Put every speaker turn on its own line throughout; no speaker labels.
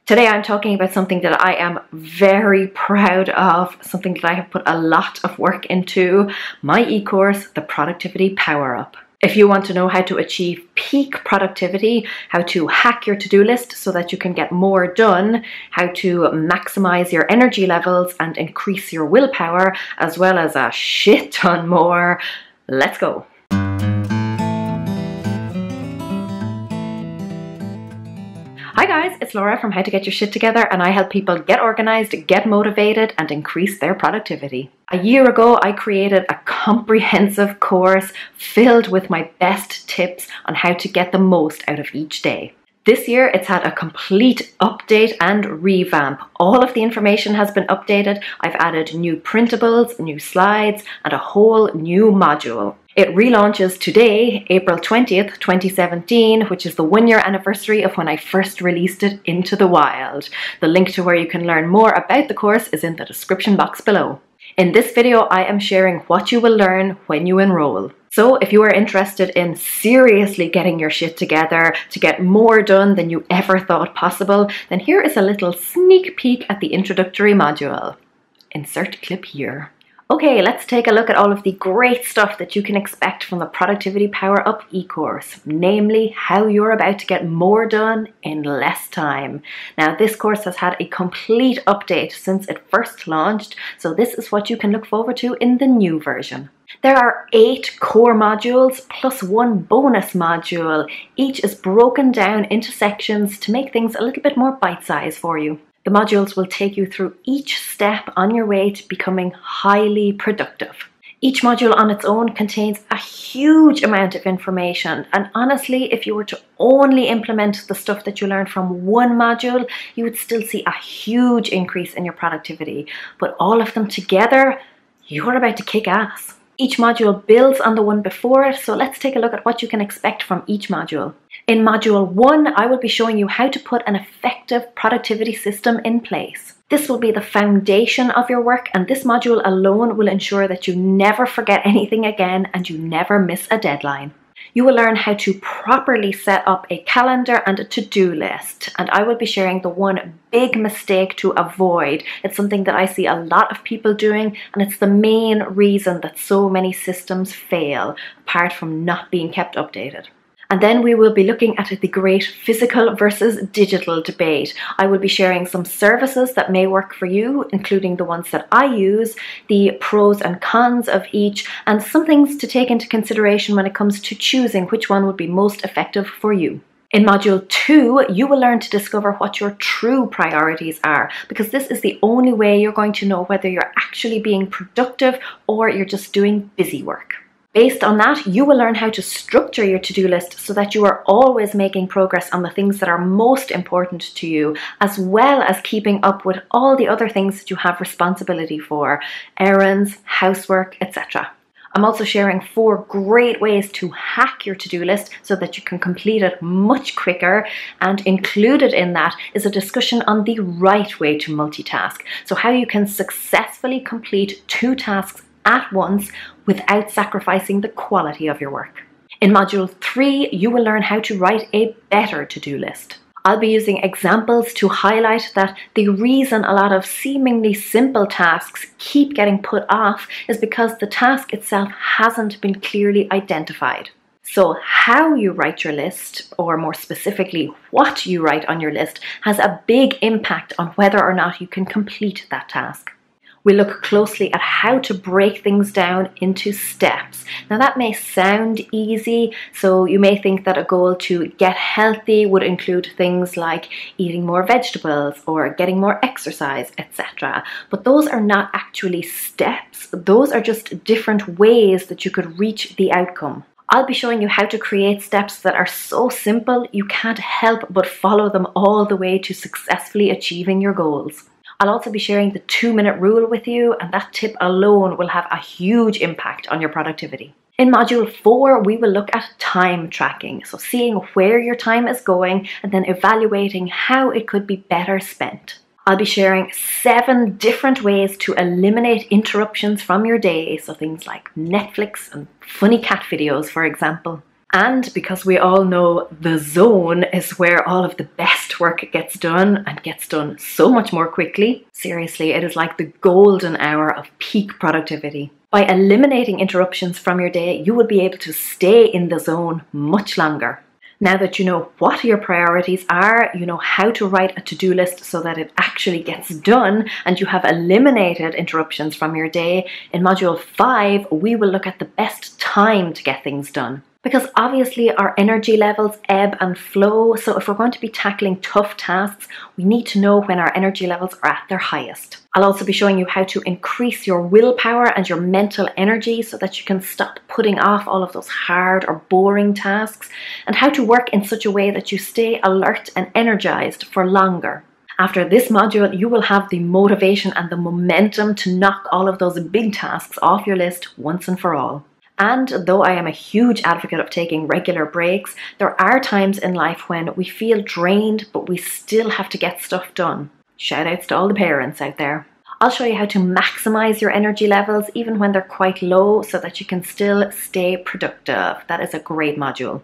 Today I'm talking about something that I am very proud of, something that I have put a lot of work into, my e-course, the Productivity Power Up. If you want to know how to achieve peak productivity, how to hack your to-do list so that you can get more done, how to maximize your energy levels and increase your willpower, as well as a shit ton more, let's go. Hi guys, it's Laura from How to Get Your Shit Together, and I help people get organized, get motivated, and increase their productivity. A year ago, I created a comprehensive course filled with my best tips on how to get the most out of each day. This year, it's had a complete update and revamp. All of the information has been updated. I've added new printables, new slides, and a whole new module. It relaunches today, April 20th, 2017, which is the 1-year anniversary of when I first released it into the wild. The link to where you can learn more about the course is in the description box below. In this video, I am sharing what you will learn when you enroll. So if you are interested in seriously getting your shit together to get more done than you ever thought possible, then here is a little sneak peek at the introductory module. Insert clip here. Okay, let's take a look at all of the great stuff that you can expect from the Productivity Power Up e-course, namely how you're about to get more done in less time. Now, this course has had a complete update since it first launched, so this is what you can look forward to in the new version. There are 8 core modules plus 1 bonus module. Each is broken down into sections to make things a little bit more bite-sized for you. The modules will take you through each step on your way to becoming highly productive. Each module on its own contains a huge amount of information, and honestly, if you were to only implement the stuff that you learned from one module, you would still see a huge increase in your productivity. But all of them together, you're about to kick ass. Each module builds on the one before it, so let's take a look at what you can expect from each module. In Module 1, I will be showing you how to put an effective productivity system in place. This will be the foundation of your work, and this module alone will ensure that you never forget anything again and you never miss a deadline. You will learn how to properly set up a calendar and a to-do list, and I will be sharing the one big mistake to avoid. It's something that I see a lot of people doing, and it's the main reason that so many systems fail, apart from not being kept updated. And then we will be looking at the great physical versus digital debate. I will be sharing some services that may work for you, including the ones that I use, the pros and cons of each, and some things to take into consideration when it comes to choosing which one would be most effective for you. In Module 2, you will learn to discover what your true priorities are, because this is the only way you're going to know whether you're actually being productive or you're just doing busy work. Based on that, you will learn how to structure your to-do list so that you are always making progress on the things that are most important to you, as well as keeping up with all the other things that you have responsibility for, errands, housework, etc. I'm also sharing 4 great ways to hack your to-do list so that you can complete it much quicker, and included in that is a discussion on the right way to multitask, so how you can successfully complete 2 tasks at once without sacrificing the quality of your work. In Module 3, you will learn how to write a better to-do list. I'll be using examples to highlight that the reason a lot of seemingly simple tasks keep getting put off is because the task itself hasn't been clearly identified. So how you write your list, or more specifically, what you write on your list, has a big impact on whether or not you can complete that task. We look closely at how to break things down into steps. Now that may sound easy, so you may think that a goal to get healthy would include things like eating more vegetables or getting more exercise, etc. But those are not actually steps. Those are just different ways that you could reach the outcome. I'll be showing you how to create steps that are so simple you can't help but follow them all the way to successfully achieving your goals. I'll also be sharing the 2-minute rule with you, and that tip alone will have a huge impact on your productivity. In Module 4, we will look at time tracking, so seeing where your time is going and then evaluating how it could be better spent. I'll be sharing 7 different ways to eliminate interruptions from your day, so things like Netflix and funny cat videos, for example. And because we all know the zone is where all of the best work gets done and gets done so much more quickly, seriously, it is like the golden hour of peak productivity. By eliminating interruptions from your day, you will be able to stay in the zone much longer. Now that you know what your priorities are, you know how to write a to-do list so that it actually gets done, and you have eliminated interruptions from your day, in Module 5, we will look at the best time to get things done. Because obviously our energy levels ebb and flow, so if we're going to be tackling tough tasks, we need to know when our energy levels are at their highest. I'll also be showing you how to increase your willpower and your mental energy so that you can stop putting off all of those hard or boring tasks, and how to work in such a way that you stay alert and energized for longer. After this module, you will have the motivation and the momentum to knock all of those big tasks off your list once and for all. And though I am a huge advocate of taking regular breaks, there are times in life when we feel drained, but we still have to get stuff done. Shout outs to all the parents out there. I'll show you how to maximize your energy levels even when they're quite low so that you can still stay productive. That is a great module.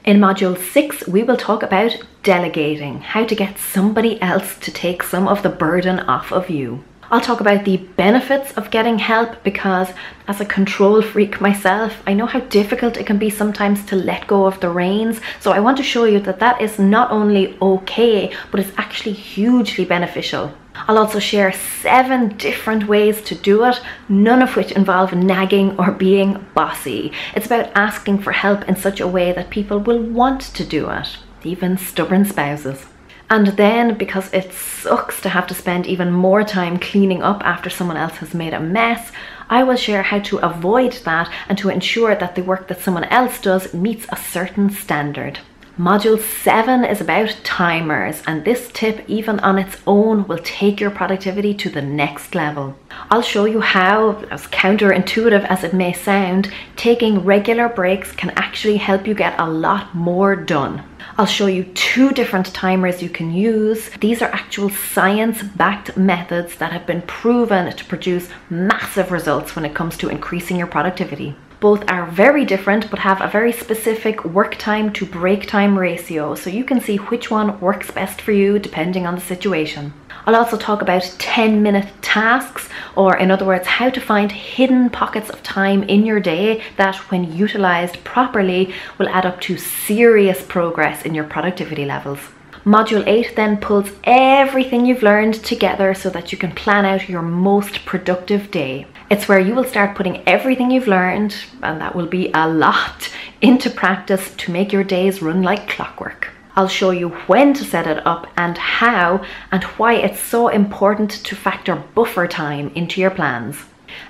In Module 6, we will talk about delegating, how to get somebody else to take some of the burden off of you. I'll talk about the benefits of getting help because as a control freak myself, I know how difficult it can be sometimes to let go of the reins. So I want to show you that that is not only okay, but it's actually hugely beneficial. I'll also share 7 different ways to do it, none of which involve nagging or being bossy. It's about asking for help in such a way that people will want to do it, even stubborn spouses. And then, because it sucks to have to spend even more time cleaning up after someone else has made a mess, I will share how to avoid that and to ensure that the work that someone else does meets a certain standard. Module 7 is about timers, and this tip, even on its own, will take your productivity to the next level. I'll show you how, as counterintuitive as it may sound, taking regular breaks can actually help you get a lot more done. I'll show you 2 different timers you can use. These are actual science-backed methods that have been proven to produce massive results when it comes to increasing your productivity. Both are very different but have a very specific work time to break time ratio, so you can see which one works best for you depending on the situation. I'll also talk about 10-minute tasks, or in other words, how to find hidden pockets of time in your day that, when utilized properly, will add up to serious progress in your productivity levels. Module 8 then pulls everything you've learned together so that you can plan out your most productive day. It's where you will start putting everything you've learned, and that will be a lot, into practice to make your days run like clockwork. I'll show you when to set it up and how, and why it's so important to factor buffer time into your plans.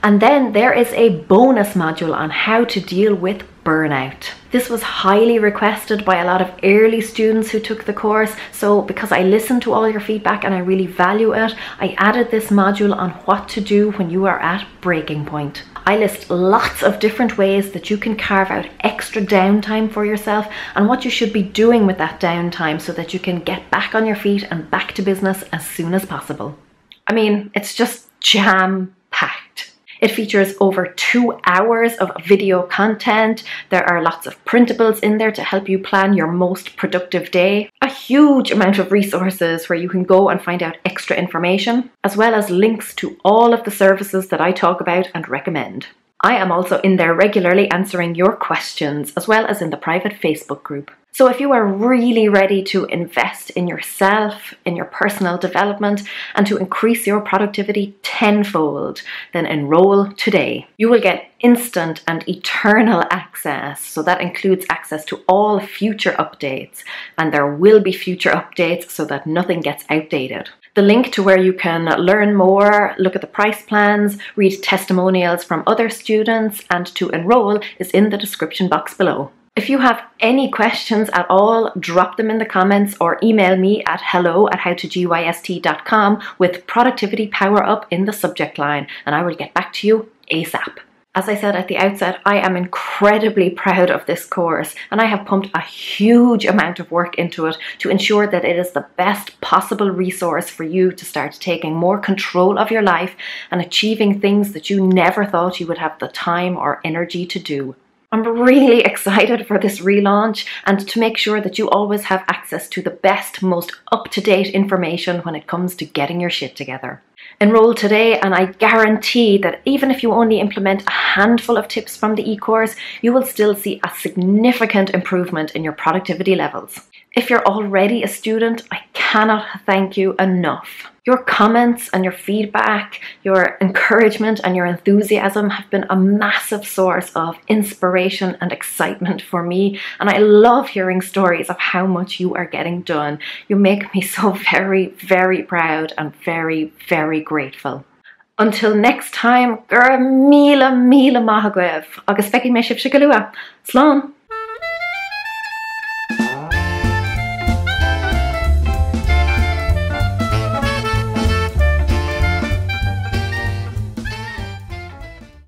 And then there is a bonus module on how to deal with burnout. This was highly requested by a lot of early students who took the course, so because I listened to all your feedback and I really value it, I added this module on what to do when you are at breaking point. I list lots of different ways that you can carve out extra downtime for yourself and what you should be doing with that downtime so that you can get back on your feet and back to business as soon as possible. I mean, it's just jam-packed. It features over 2 hours of video content. There are lots of printables in there to help you plan your most productive day. A huge amount of resources where you can go and find out extra information, as well as links to all of the services that I talk about and recommend. I am also in there regularly answering your questions, as well as in the private Facebook group. So if you are really ready to invest in yourself, in your personal development, and to increase your productivity tenfold, then enroll today. You will get instant and eternal access. So that includes access to all future updates. And there will be future updates so that nothing gets outdated. The link to where you can learn more, look at the price plans, read testimonials from other students, and to enroll is in the description box below. If you have any questions at all, drop them in the comments or email me at hello@howtogyst.com with productivity power up in the subject line, and I will get back to you ASAP. As I said at the outset, I am incredibly proud of this course, and I have pumped a huge amount of work into it to ensure that it is the best possible resource for you to start taking more control of your life and achieving things that you never thought you would have the time or energy to do. I'm really excited for this relaunch and to make sure that you always have access to the best, most up-to-date information when it comes to getting your shit together. Enroll today and I guarantee that even if you only implement a handful of tips from the e-course, you will still see a significant improvement in your productivity levels. If you're already a student, I cannot thank you enough. Your comments and your feedback, your encouragement and your enthusiasm have been a massive source of inspiration and excitement for me, and I love hearing stories of how much you are getting done. You make me so very, very proud and very, very grateful. Until next time, gur mila mila maha gwef, agus feki me sib shigalua. Slán!